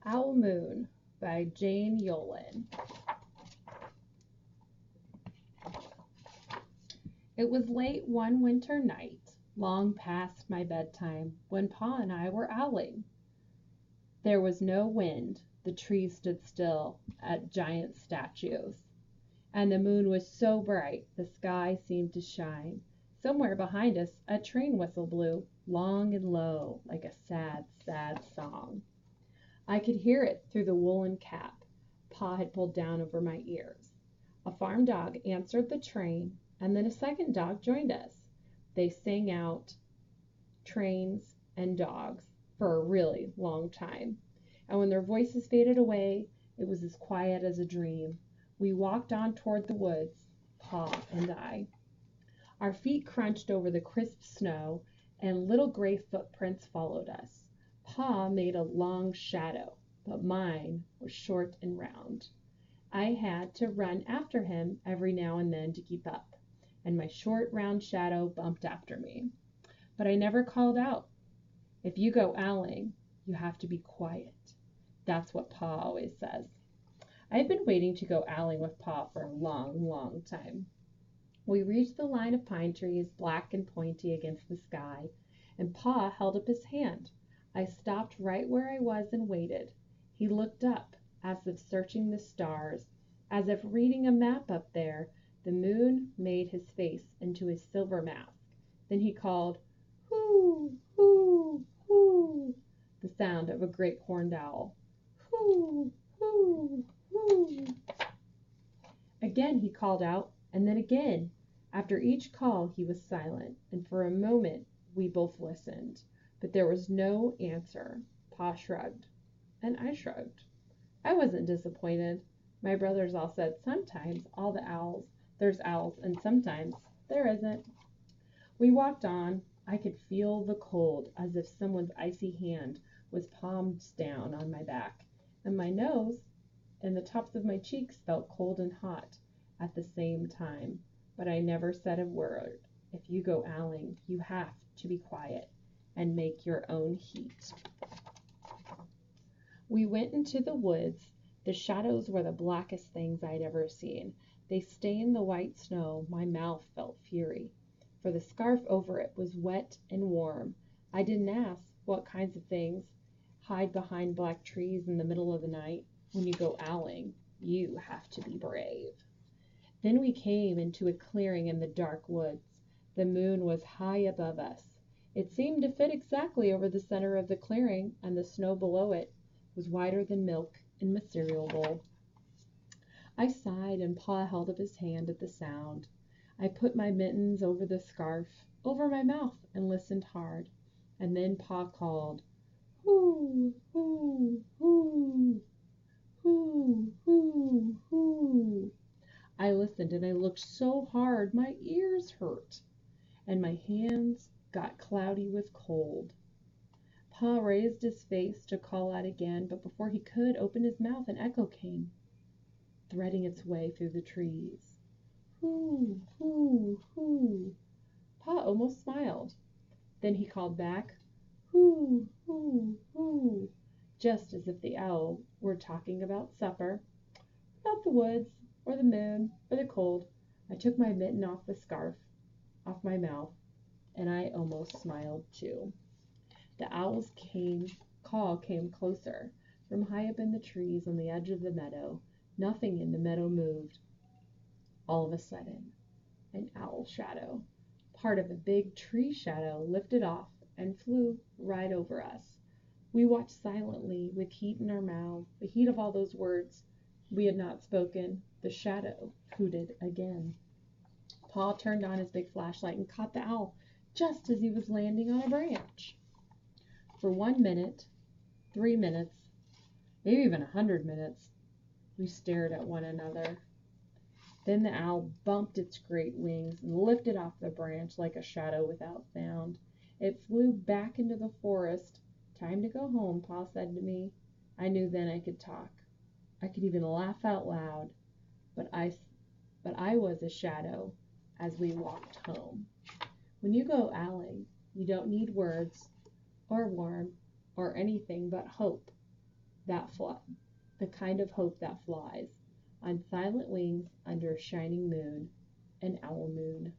Owl Moon by Jane Yolen. It was late one winter night, long past my bedtime, when Pa and I were owling. There was no wind, the trees stood still at giant statues, and the moon was so bright the sky seemed to shine. Somewhere behind us a train whistle blew, long and low, like a sad, sad song. I could hear it through the woolen cap Pa had pulled down over my ears. A farm dog answered the train, and then a second dog joined us. They sang out trains and dogs for a really long time, and when their voices faded away, it was as quiet as a dream. We walked on toward the woods, Pa and I. Our feet crunched over the crisp snow, and little gray footprints followed us. Pa made a long shadow, but mine was short and round. I had to run after him every now and then to keep up, and my short round shadow bumped after me. But I never called out. If you go owling, you have to be quiet. That's what Pa always says. I've been waiting to go owling with Pa for a long, long time. We reached the line of pine trees, black and pointy against the sky, and Pa held up his hand. I stopped right where I was and waited. He looked up, as if searching the stars, as if reading a map up there. The moon made his face into a silver mask. Then he called, "Hoo, hoo, hoo," the sound of a great horned owl. "Hoo, hoo, hoo." Again he called out, and then again. After each call he was silent, and for a moment we both listened. But there was no answer. Pa shrugged, and I shrugged. I wasn't disappointed. My brothers all said sometimes there's owls, and sometimes there isn't. We walked on. I could feel the cold, as if someone's icy hand was palmed down on my back, and my nose and the tops of my cheeks felt cold and hot at the same time. But I never said a word. If you go owling, you have to be quiet and make your own heat. We went into the woods. The shadows were the blackest things I'd ever seen. They stained the white snow. My mouth felt fury, for the scarf over it was wet and warm. I didn't ask what kinds of things hide behind black trees in the middle of the night. When you go owling, you have to be brave. Then we came into a clearing in the dark woods. The moon was high above us. It seemed to fit exactly over the center of the clearing, and the snow below it was whiter than milk in my cereal bowl. I sighed, and Pa held up his hand at the sound. I put my mittens over the scarf, over my mouth, and listened hard. And then Pa called, "Hoo, hoo, hoo, hoo, hoo, hoo." I listened, and I looked so hard my ears hurt, and my hands got cloudy with cold. Pa raised his face to call out again, but before he could open his mouth, an echo came, threading its way through the trees. "Hoo, hoo, hoo." Pa almost smiled. Then he called back, "Hoo, hoo, hoo," just as if the owl were talking about supper, about the woods, or the moon, or the cold. I took my mitten off the scarf, off my mouth, and I almost smiled too. The owl's call came closer. From high up in the trees on the edge of the meadow, nothing in the meadow moved. All of a sudden, an owl shadow, part of a big tree shadow, lifted off and flew right over us. We watched silently, with heat in our mouths, the heat of all those words we had not spoken. The shadow hooted again. Pa turned on his big flashlight and caught the owl just as he was landing on a branch. For 1 minute, 3 minutes, maybe even 100 minutes, we stared at one another. Then the owl bumped its great wings and lifted off the branch like a shadow without sound. It flew back into the forest. "Time to go home," Pa said to me. I knew then I could talk. I could even laugh out loud, but I was a shadow as we walked home. When you go owling, you don't need words or warmth or anything but hope that fly, the kind of hope that flies on silent wings under a shining moon, an owl moon.